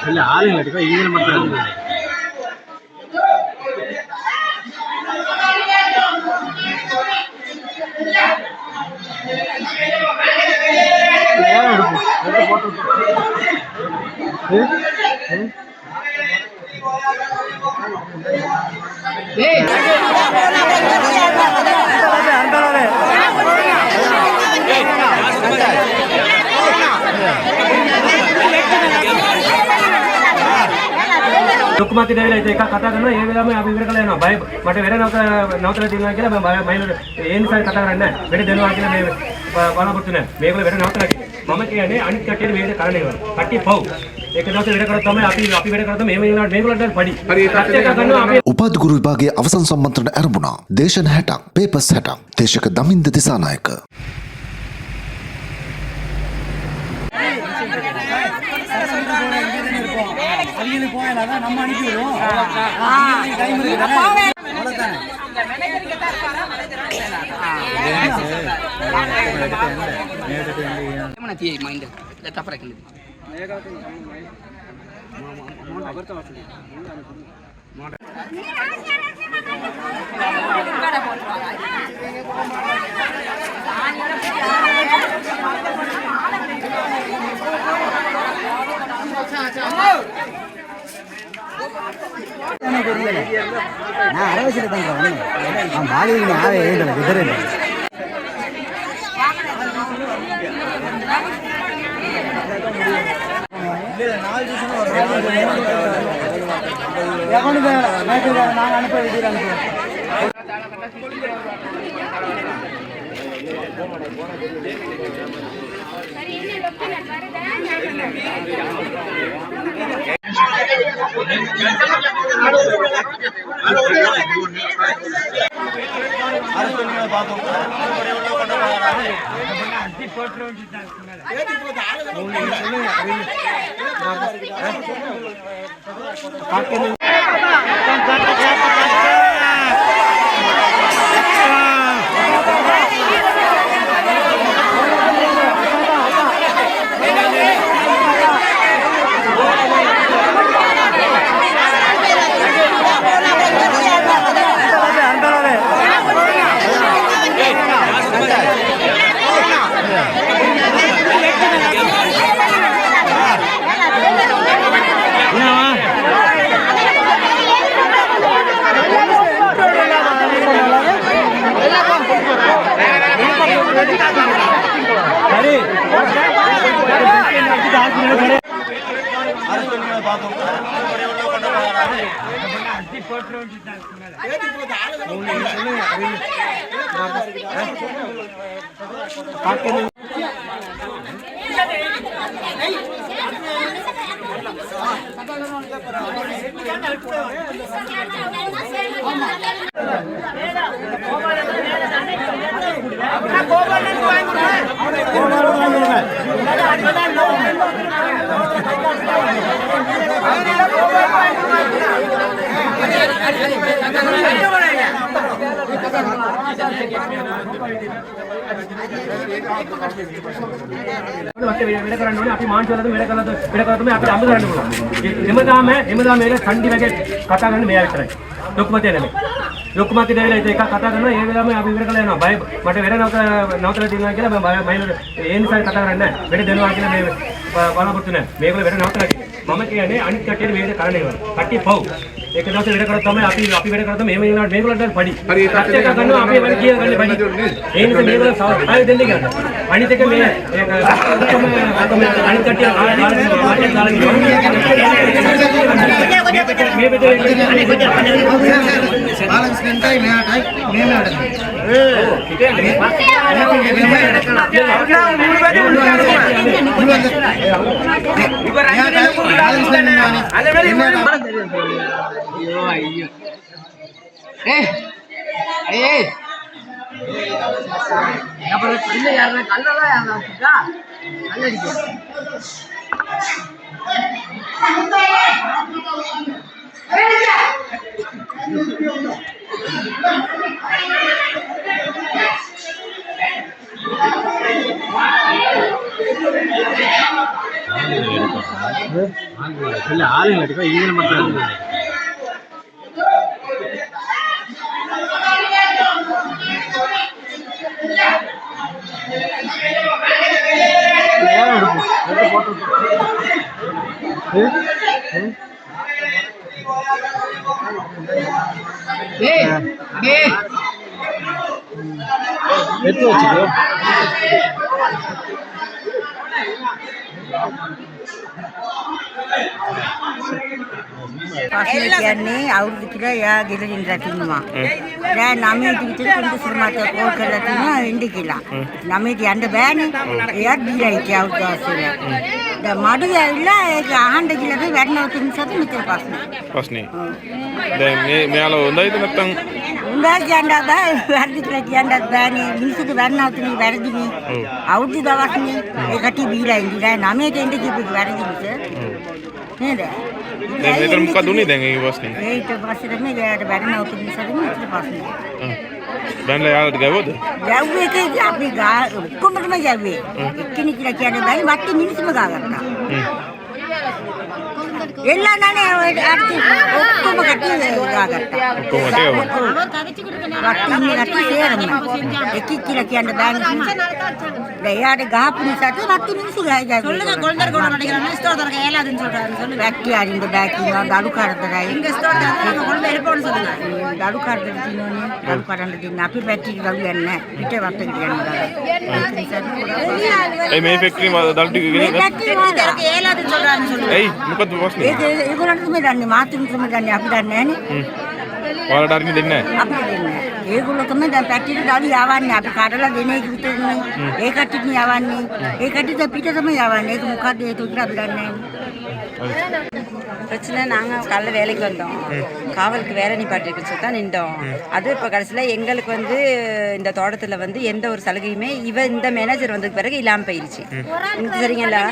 இல்ல ஆளுங்க எடுக்க இவங்க மட்டும் ඩොක්කමත් ඉදවිලා ඉතින් එකක් කතා කරනවා ඒ වෙලාවෙම අපි ඉවර කරලා යනවා බය මට වෙන නවතලා තියෙනවා කියලා මම මයිලට ඒ නිසා කතා කරන්නේ නැහැ වෙන දෙනවා කියලා මේ බලාපොරොත්තු නැහැ මේගොල්ලෝ වෙන නවතලා මම කියන්නේ අනිත් කට්ටියට මේක කරන්න ඒවා කට්ටිය පව් ඒක දවසේ වැඩ කරලා තමයි අපි වැඩ කරලා මේ වෙලාවට මේගොල්ලන්ට පඩි හරියට ගන්නවා අපි උපාධිගුරු විභාගයේ අවසන් සම්මන්ත්‍රණ ආරම්භුණා දේශන 60ක් පේපර්ස් 60ක් දේශක දමින්ද දිසානායක அவியலுக்கு போயலாம் நம்ம அனுப்பி விடுவோம் டைம் இருக்கு நான் அரவசில தங்கறேன் நான் பாலிங்க ஆவே ஏண்டல குதிரல இல்ல நாலு டிஷன் ஏகோனு நான் அனுப்ப விடுறாங்க சரி என்ன லொக்கேஷன் වැඩ කරන්න ඕනේ අපි මාංශ වලට වැඩ කරලා තමයි අපිට අඹ ගන්න පුළුවන්. එමදාම මේල කණ්ඩි වගේ කතා කරන්නේ මෙයා විතරයි. ඩොක්කමත් නෙමෙයි. ඩොක්කමත් ඉදවිලා ඉතින් එකක් කතා කරනවා ඒ වෙලාවෙම අපි ඉවර කරලා යනවා. බය මට වෙන නවතලා තියෙනවා කියලා මම මයිලට ඒ නිසා කතා කරන්නේ නැහැ. වෙන දෙනවා කියලා මේ බලාපොරොත්තු නැහැ. මේගොල්ලෝ වෙන නවතලා මම කියන්නේ අනිත් කට්ටියට මේක කරන්න ඒවා කට්ටිය පව් ඒක දවසේ වැඩ කරලා තමයි අපි වැඩ කරලා මේ වෙලාවට මේගොල්ලන්ට පඩි හරියට ගන්නවා අපි වැඩ කිය ගන්න පඩි ඒ නිසා මේගොල්ලෝ ආයෙ දෙන්නේ ගන්න අනිත් එක මේ ඒක අනිත් කට්ටිය මේ ආලම්ස්කන්ටයි இல்ல ஆளுங்க அடிப்பா இங்க மட்டும் எடுத்து வச்சுக்கோ කියන්නේ අවුරුදු කියලා එයා ගෙදරින් රැකින්නවා. දැන් 9ට විතර කුරුසුර මත කෝල් කරලා තිනවා එන්න කියලා. 9ට යන්න බෑනේ. එයාත් දීලා හිටියා අවුරුදු 10 දැන් මඩු ඇවිල්ලා ඒක අහන්න කියලා අපි වැඩනව තින්සත් මෙතන ප්‍රශ්නේ. දැන් මෙයාලා හොඳයිද නැත්තම් උන්දා කියන්න බෑ වැඩි කියලා කියන්නත් බෑනේ. මිනිස්සුන්ට වැඩනව තිනේ වැරදිනේ. අවුරුදු දවස්නේ ඒකට බීලා ඉඳලා 9ට එන්න කිව්ව වැරදිනේ. නේද? දැන් මෙතන මොකද උනේ දැන් ඒ ප්‍රශ්නේ? ඊට පස්සේ තමයි එයාට වැඩනව තින්සත් මෙතන ප්‍රශ්නේ. බැලලා යාළුවට ගැවුවද? ගැව්වේ කේ අපි ඔක්කොමම ගැව්වේ. එක්කෙනෙක් කියලා කියන්නේ බෑ මත් මිනිස්සුම ගාගත්තා. එල්ලා නනේ ඔය අර්ථි ඔක්කොම කට්ටිය ගාගත්තා. ඔක්කොම ටික වත්තින්නේ තේරෙන්නේ. එක්කෙක් කියලා කියන්න බෑනේ. දැන් එයාට ගහපු නිසාට වත්ති මිනිස්සු ගහයි. சொல்லுங்க கொண்டர் கொண்ட மாட்டேங்கறாங்க. ஸ்டோர் தரක ஏலாதுன்னு சொல்றாங்க. சொல்லு වැක්ටි අරින්න බෑ කියනවා. දඩු කරදරයි. ඉංග ස්ටෝර් දාන්න කොල්ල එරපොන්න சொல்லுங்க. දඩු කරදර තියෙනවනේ. දඩු කරන්න දෙන්න අපි පැටි දඩු යන්නේ නැහැ. පිට වට කියන්නේ. ඒ මේ ෆැක්ටරි වල දඩු ටික ගෙනියන්න. වැක්ටි දරක ஏலாதுன்னு சொல்றாங்க. சொல்லு. එයි මොකද ප්‍රශ්නේ? ඒගොල්ලන්ට තමයි දන්නේ මාතුන් තමයි දන්නේ අපි දන්නේ නැහනේ. ඔයාලට අරින්න දෙන්නේ නැහැ. අපි දෙන්නේ නැහැ. ඒගොල්ලෝ තමයි දැන් පැටිට දඩු යවන්නේ අපි කඩලා දෙන එක විතරනේ. ඒ කට්ටියත් යවන්නේ. ඒ කට්ටියත් පිට තමයි යවන්නේ. ඒක මොකද්ද ඒක කියලා අපි දන්නේ නැහැ. பிரச்சனை நாங்கள் காலைல வேலைக்கு வந்தோம். காவலுக்கு வேலை நிப்பாட்டிருக்குன்னு சொல்லி தான் நின்றோம். அது இப்போ கடைசியில் எங்களுக்கு வந்து இந்த தோட்டத்தில் வந்து எந்த ஒரு சலுகையுமே இந்த மேனேஜர் வந்ததுக்கு பிறகு இல்லாமல் போயிடுச்சு. சரிங்களா?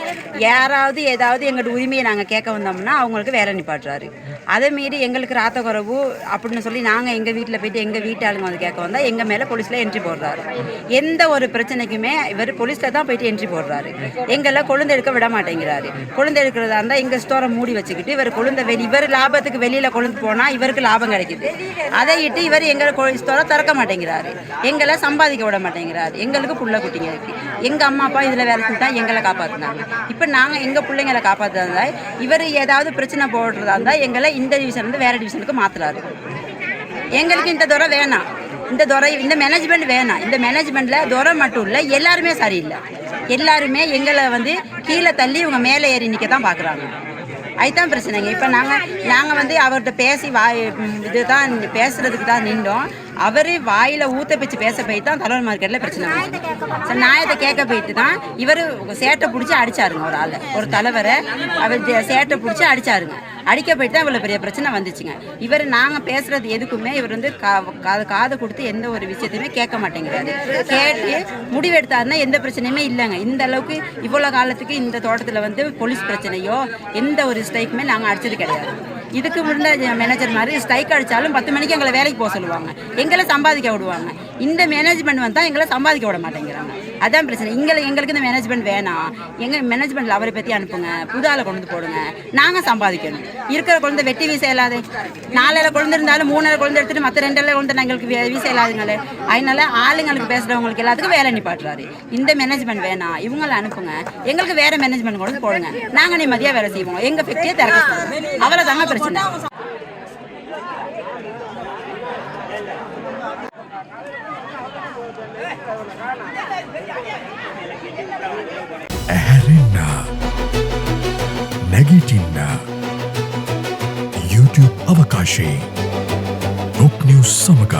யாராவது ஏதாவது எங்களோட உரிமையை நாங்கள் கேட்க வந்தோம்னா அவங்களுக்கு வேலை நிப்பாட்டுறாரு. அதை மீறி எங்களுக்கு ராத்த குறவு அப்படின்னு சொல்லி நாங்கள் எங்கள் வீட்டில் போயிட்டு எங்கள் வீட்டாளுங்க வந்து கேட்க வந்தால் எங்கள் மேலே போலீஸில் என்ட்ரி போடுறாரு. எந்த ஒரு பிரச்சனைக்குமே இவர் போலீஸில் தான் போயிட்டு என்ட்ரி போடுறாரு. எங்களை கொழுந்து எடுக்க விட மாட்டேங்கிறாரு. கொழுந்து எடுக்கிறதா இருந்தால் எங்கள் ஸ்டோரை மூடி வச்சுக்கிட்டு இவர் கொழுந்த இவர் லாபத்துக்கு வெளியில் கொழுந்து போனால் இவருக்கு லாபம் கிடைக்குது. அதை இட்டு இவர் எங்களை ஸ்டோரை திறக்க மாட்டேங்கிறாரு. எங்களை சம்பாதிக்க விட மாட்டேங்கிறாரு. எங்களுக்கு புள்ள குட்டிங்க இருக்குது. எங்கள் அம்மா அப்பா இதில் வேலை செஞ்சு தான் எங்களை காப்பாற்றினாங்க. இப்போ நாங்கள் எங்கள் பிள்ளைங்களை காப்பாற்றுறதா இவர் ஏதாவது பிரச்சனை போடுறதா இருந்தால் எங்களை இந்த டிவிஷன்லேருந்து வேறு டிவிஷனுக்கு மாற்றுறாரு. எங்களுக்கு இந்த துறை வேணாம். இந்த மேனேஜ்மெண்ட் வேணாம். இந்த மேனேஜ்மெண்ட்டில் துறை மட்டும் இல்லை எல்லாருமே சரியில்லை. எல்லாருமே எங்களை வந்து கீழே தள்ளி இவங்க மேலே ஏறி நிற்க தான் பார்க்குறாங்க. அதுதான் பிரச்சனைங்க. இப்போ நாங்கள் வந்து அவர்கிட்ட பேசி இதுதான் பேசுகிறதுக்கு தான் நின்றோம். அவர் வாயில் ஊற்ற பிச்சு பேச போய் தான் தலைவர் மார்க்கெட்டில் பிரச்சனை வந்து சரி நியாயத்தை கேட்க போயிட்டு தான் இவர் சேட்டை பிடிச்சி அடித்தாருங்க. ஒரு ஆள் ஒரு தலைவரை அவர் சேட்டை பிடிச்சி அடித்தாருங்க. அடிக்க போயிட்டு தான் இவ்வளோ பெரிய பிரச்சனை வந்துச்சுங்க. இவர் நாங்கள் பேசுகிறது எதுக்குமே இவர் வந்து காது கொடுத்து எந்த ஒரு விஷயத்தையுமே கேட்க மாட்டேங்கிறாரு. கேட்டு முடிவெடுத்தாருன்னா எந்த பிரச்சனையுமே இல்லைங்க. இந்த அளவுக்கு இவ்வளோ காலத்துக்கு இந்த தோட்டத்தில் வந்து போலீஸ் பிரச்சனையோ எந்த ஒரு ஸ்ட்ரைக்குமே நாங்கள் அடித்தது கிடையாது. இதுக்கு முன்ன மேனேஜர் மாதிரி ஸ்ட்ரைக் அடித்தாலும் 10 மணிக்கு எங்களை வேலைக்கு போக சொல்லுவாங்க. எங்களை சம்பாதிக்க விடுவாங்க. இந்த மேனேஜ்மெண்ட் வந்தால் எங்களை சம்பாதிக்க விட மாட்டேங்கிறாங்க. அதான் பிரச்சனை. எங்களுக்கு இந்த மேனேஜ்மெண்ட் வேணாம். எங்கள் மேனேஜ்மெண்ட்டில் அவரை பற்றி அனுப்புங்க. புதால கொண்டு போடுங்க. நாங்கள் சம்பாதிக்கணும். இருக்கிற குழந்தை வெட்டி வீச இயலாது. 4 குழந்தை இருந்தாலும் 3 குழந்தை எடுத்துட்டு மற்ற 2 குழந்தை எங்களுக்கு வீச இயலாதுங்களே. அதனால ஆளுங்களுக்கு பேசுகிறவங்களுக்கு எல்லாத்துக்கும் வேலை நிப்பாட்டுறாரு. இந்த மேனேஜ்மெண்ட் வேணாம். இவங்களை அனுப்புங்க. எங்களுக்கு வேறு மேனேஜ்மெண்ட் கொண்டு போடுங்க. நாங்கள் நிம்மதியாக வேலை செய்வோம். எங்கள் ஃபேக்டரியை திறக்க அவ்வளோ தாங்க பிரச்சனை. ඇහැරෙන්න නැගිටින්න YouTube අවකාශයේ ටොප් නිවුස් සමග